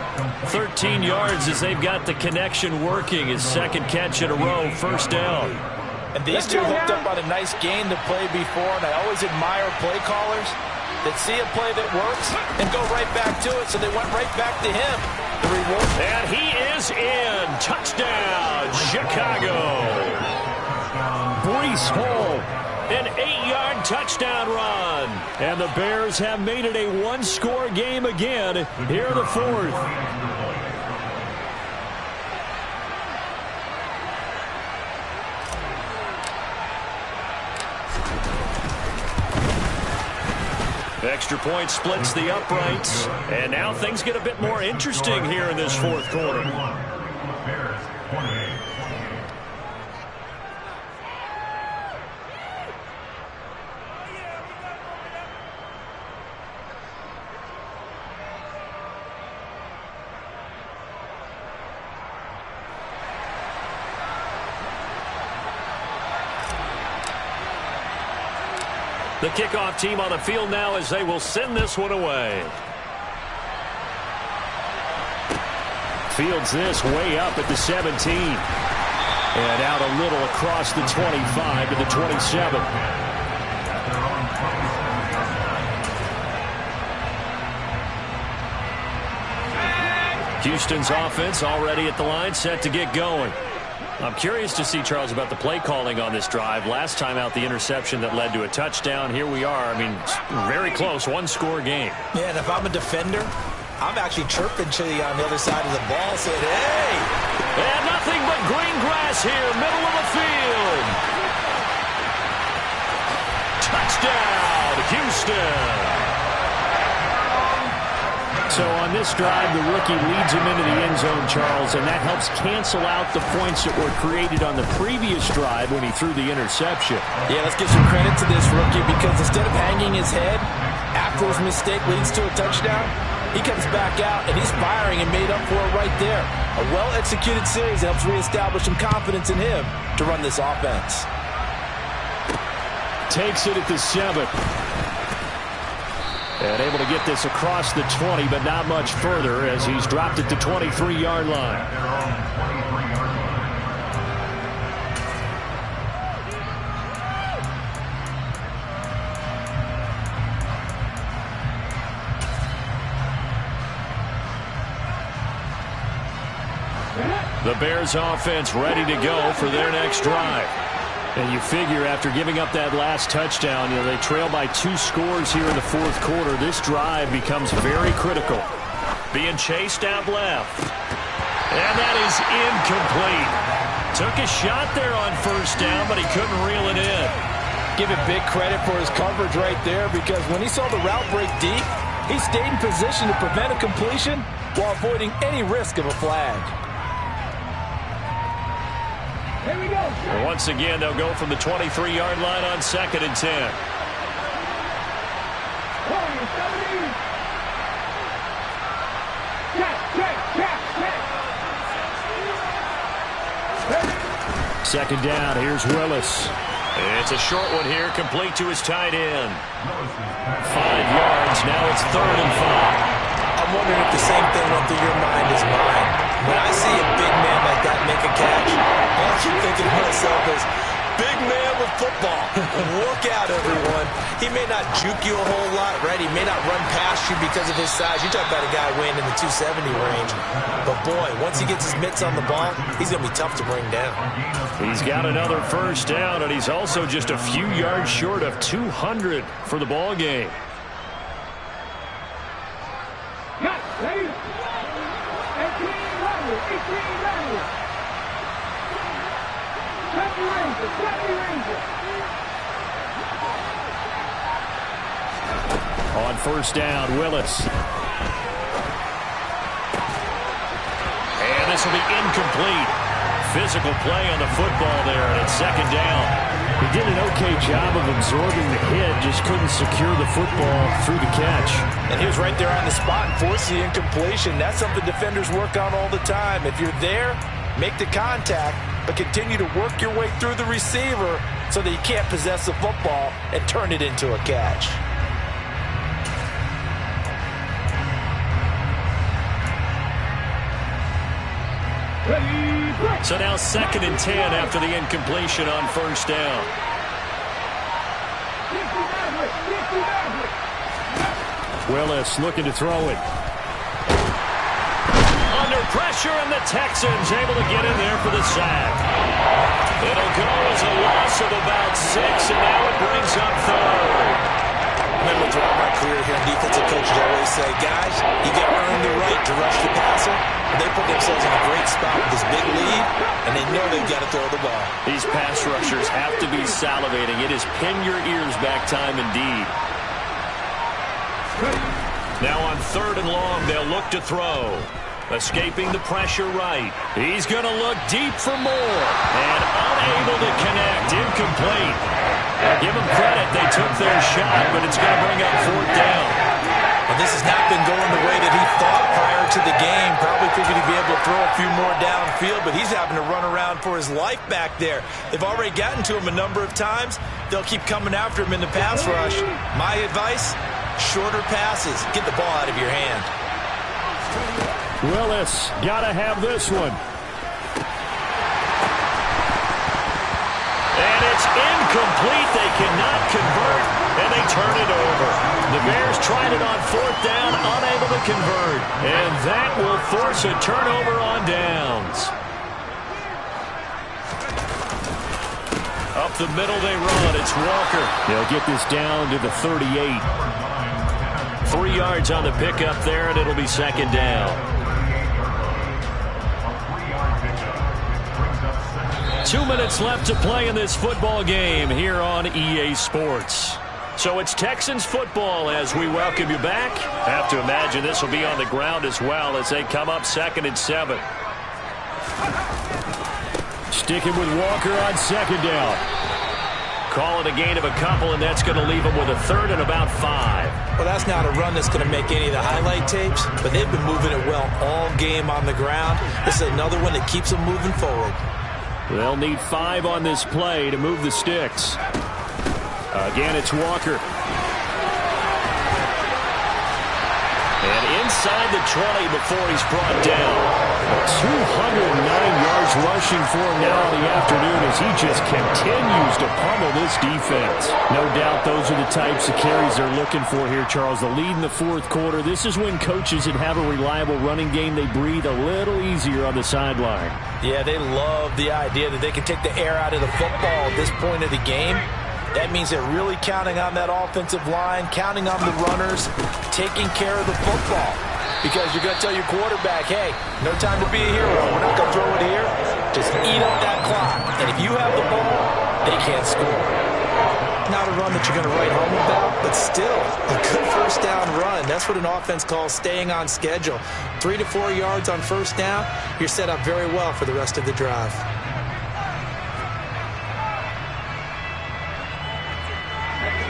13 yards as they've got the connection working. His second catch in a row, first down. And these two hooked up on a nice gain to play before, and I always admire play callers that see a play that works and go right back to it, so they went right back to him. The reward. And he is in. Touchdown, Chicago. Breece Hall. An 8-yard touchdown run. And the Bears have made it a one-score game again here in the 4th. Extra point splits the uprights. And now things get a bit more interesting here in this 4th quarter. The kickoff team on the field now as they will send this one away. Fields this way up at the 17. And out a little across the 25 to the 27. Houston's offense already at the line, set to get going. I'm curious to see, Charles, about the play calling on this drive. Last time out, the interception that led to a touchdown. Here we are. I mean, very close, one-score game. Yeah, and if I'm a defender, I'm actually chirping to you on the other side of the ball, saying, hey! And nothing but green grass here, middle of the field. Touchdown, Houston. So on this drive, the rookie leads him into the end zone, Charles, and that helps cancel out the points that were created on the previous drive when he threw the interception. Yeah, let's give some credit to this rookie because instead of hanging his head after his mistake leads to a touchdown, he comes back out and he's firing and made up for it right there. A well-executed series helps reestablish some confidence in him to run this offense. Takes it at the 7. And able to get this across the 20, but not much further as he's dropped at the 23-yard line. The Bears offense ready to go for their next drive. And you figure after giving up that last touchdown, they trail by 2 scores here in the 4th quarter. This drive becomes very critical. Being chased out left. And that is incomplete. Took a shot there on first down, but he couldn't reel it in. Give it big credit for his coverage right there because when he saw the route break deep, he stayed in position to prevent a completion while avoiding any risk of a flag. Here we go. And once again, they'll go from the 23-yard line on 2nd and 10. Second down, here's Willis. It's a short one here, complete to his tight end. 5 yards, now it's 3rd and 5. I'm wondering if the same thing went through your mind as mine. When I see a big man like that make a catch, all I keep thinking to myself is, big man with football. Look out, everyone. He may not juke you a whole lot, right? He may not run past you because of his size. You talk about a guy weighing in the 270 range. But, boy, once he gets his mitts on the ball, he's going to be tough to bring down. He's got another first down, and he's also just a few yards short of 200 for the ball game. Cut, ready? 18 Ranger. 20 Ranger. On first down, Willis. And this will be incomplete. Physical play on the football there, and it's second down. He did an okay job of absorbing the hit, just couldn't secure the football through the catch. And he was right there on the spot and forced the incompletion. That's something defenders work on all the time. If you're there, make the contact, but continue to work your way through the receiver so that you can't possess the football and turn it into a catch. So now 2nd and 10 after the incompletion on first down. Willis looking to throw it. Under pressure, and the Texans able to get in there for the sack. It'll go as a loss of about 6, and now it brings up 3rd. Remember, throughout my career here, defensive coaches always say, guys, you got to earn the right to rush the passer. And they put themselves in a great spot with this big lead, and they know they've got to throw the ball. These pass rushers have to be salivating. It is pin your ears back time indeed. Now on 3rd and long, they'll look to throw. Escaping the pressure right. He's going to look deep for more. And unable to connect. Incomplete. Give them credit. They took their shot, but it's going to bring up 4th down. And this has not been going the way that he thought prior to the game. Probably figured he'd be able to throw a few more downfield, but he's having to run around for his life back there. They've already gotten to him a number of times. They'll keep coming after him in the pass rush. My advice, shorter passes. Get the ball out of your hand. Willis, gotta have this one. And it's incomplete. They cannot convert, and they turn it over. The Bears tried it on 4th down, unable to convert. And that will force a turnover on downs. Up the middle they run. It's Walker. They'll get this down to the 38. 3 yards on the pickup there, and it'll be 2nd down. 2 minutes left to play in this football game here on EA Sports. So it's Texans football as we welcome you back. Have to imagine this will be on the ground as well as they come up 2nd and 7. Sticking with Walker on 2nd down. Call it a gain of a couple, and that's going to leave them with a 3rd and about 5. Well, that's not a run that's going to make any of the highlight tapes, but they've been moving it well all game on the ground. This is another one that keeps them moving forward. They'll need 5 on this play to move the sticks. Again, it's Walker. And inside the 20 before he's brought down. 209 yards rushing for him now in the afternoon as he just continues to pummel this defense. No doubt those are the types of carries they're looking for here, Charles. The lead in the 4th quarter. This is when coaches that have a reliable running game, they breathe a little easier on the sideline. Yeah, they love the idea that they can take the air out of the football at this point of the game. That means they're really counting on that offensive line, counting on the runners, taking care of the football. Because you're going to tell your quarterback, hey, no time to be a hero. We're not going to throw it here. Just eat up that clock. And if you have the ball, they can't score. Not a run that you're going to write home about, but still a good first down run. That's what an offense calls staying on schedule. 3 to 4 yards on first down, you're set up very well for the rest of the drive.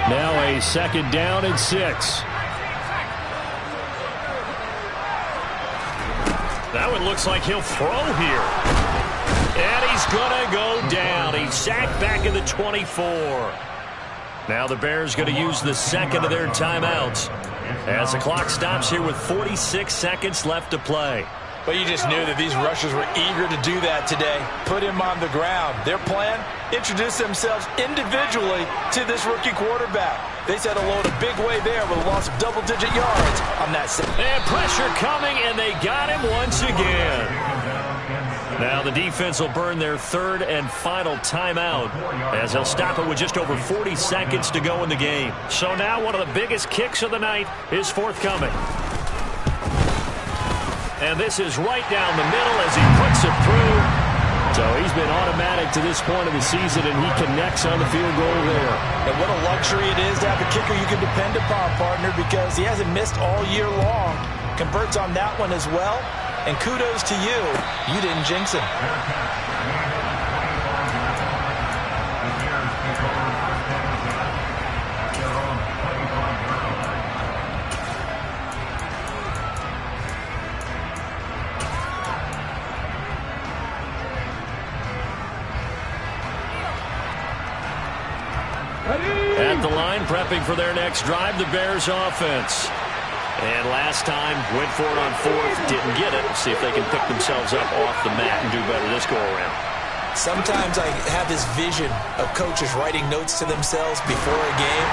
Now a 2nd down and 6. That one looks like he'll throw here. And he's going to go down. He's sacked back in the 24. Now the Bears going to use the 2nd of their timeouts as the clock stops here with 46 seconds left to play. But you just knew that these rushers were eager to do that today. Put him on the ground. Their plan? Introduce themselves individually to this rookie quarterback. They said hello in a big way there with a loss of double-digit yards on that set. And pressure coming, and they got him once again. Now the defense will burn their third and final timeout as they'll stop it with just over 40 seconds to go in the game. So now one of the biggest kicks of the night is forthcoming. And this is right down the middle as he puts it through. So he's been automatic to this point of the season, and he connects on the field goal there. And what a luxury it is to have a kicker you can depend upon, partner, because he hasn't missed all year long. Converts on that one as well. And kudos to you. You didn't jinx him. At the line, prepping for their next drive, the Bears offense. And last time, went for it on fourth, didn't get it. See if they can pick themselves up off the mat and do better this go-around. Sometimes I have this vision of coaches writing notes to themselves before a game.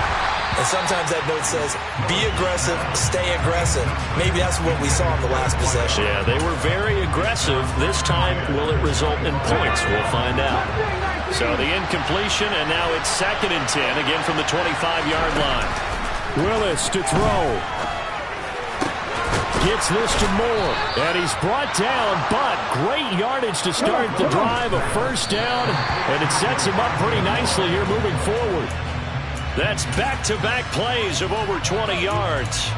And sometimes that note says, be aggressive, stay aggressive. Maybe that's what we saw in the last possession. Yeah, they were very aggressive. This time, will it result in points? We'll find out. So the incompletion, and now it's 2nd and 10, again from the 25-yard line. Willis to throw. Gets this to Moore, and he's brought down, but great yardage to start the drive, a first down, and it sets him up pretty nicely here moving forward. That's back-to-back plays of over 20 yards.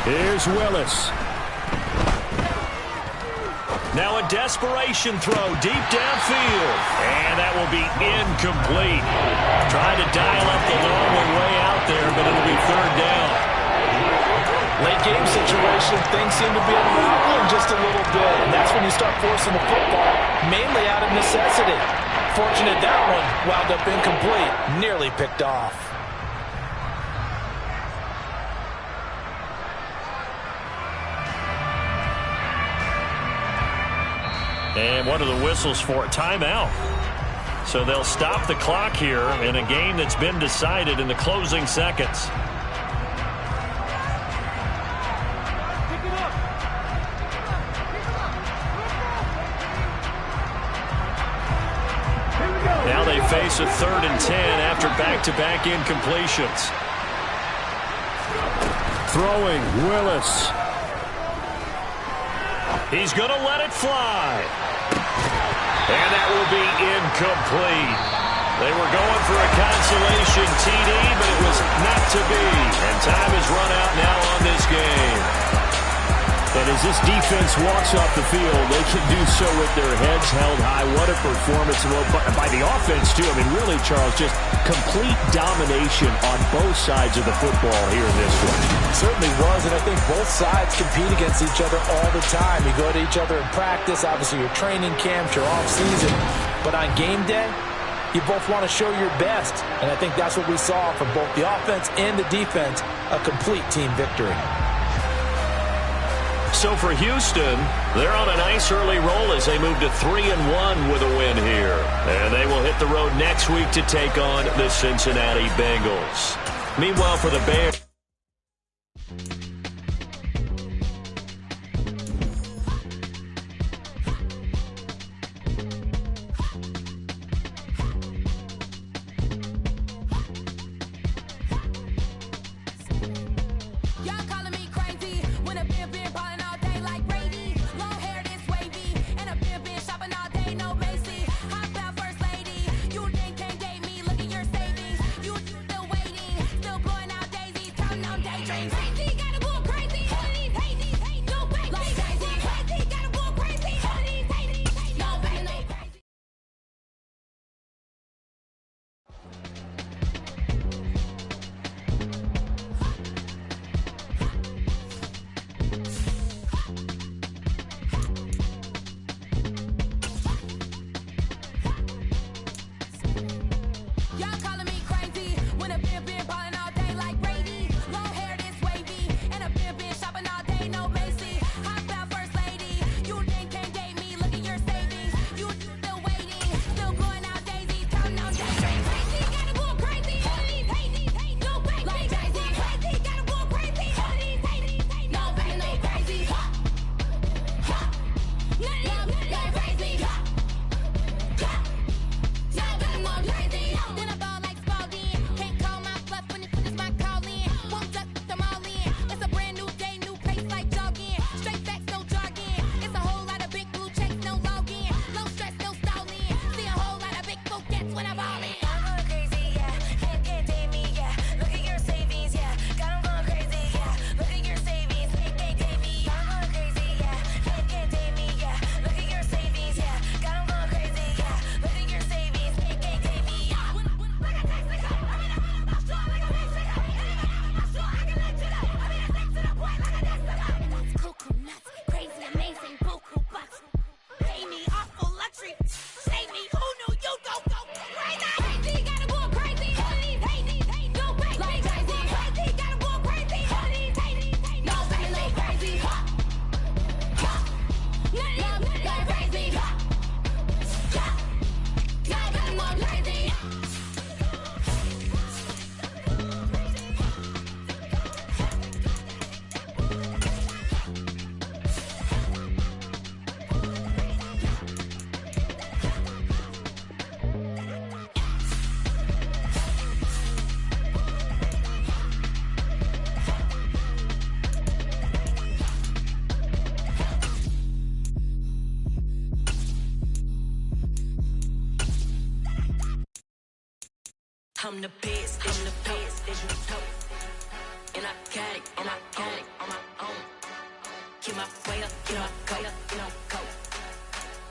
Here's Willis. Now a desperation throw deep downfield. And that will be incomplete. Trying to dial up the long way out there, but it'll be 3rd down. Late game situation, things seem to be unraveling just a little bit. And that's when you start forcing the football, mainly out of necessity. Fortunate that one wound up incomplete, nearly picked off. And what are the whistles for? Timeout. So they'll stop the clock here in a game that's been decided in the closing seconds. Now they face a 3rd and 10 after back-to-back incompletions. Throwing, Willis. He's going to let it fly. And that will be incomplete. They were going for a consolation TD, but it was not to be. And time is run out now on this game. And as this defense walks off the field, they can do so with their heads held high. What a performance by the offense, too. I mean, really, Charles, just complete domination on both sides of the football here in this one. It certainly was, and I think both sides compete against each other all the time. You go to each other in practice, obviously your training camps, your off-season. But on game day, you both want to show your best. And I think that's what we saw from both the offense and the defense, a complete team victory. So for Houston, they're on a nice early roll as they move to 3-1 with a win here. And they will hit the road next week to take on the Cincinnati Bengals. Meanwhile, for the Bears, I'm the best, I'm the best, as you know. And I got it, on my own. Keep my way up, get my go, go.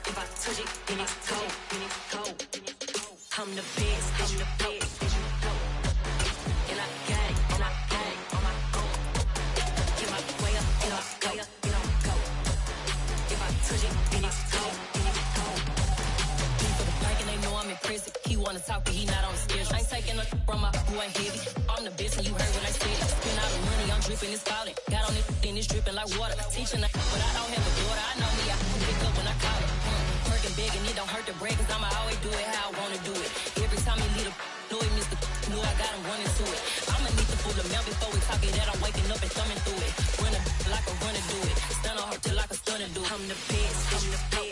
If I touch it, then it's cold, I'm the best, as you know. And I got it, on my own. Keep my way up, get my go. If I touch it, then it's cold, People thinking they know I'm impressive. He wanna talk, but he not on the schedule. I ain't taking no from my boy heavy. I'm the best, and you heard what I said. Spend all the money, I'm dripping, it's falling. Got on it, then it's dripping like water. Teaching but I don't have a daughter. I know me, I can pick up when I call her. Working big, and it don't hurt to break, cause I'ma always do it how I wanna do it. Every time he leave know he missed the know I got him running to it. I'ma need to pull the mouth before we talk it that I'm waking up and thumbing through it. Run like a runner do it. Stun on her till like a stunner do it. I'm the best,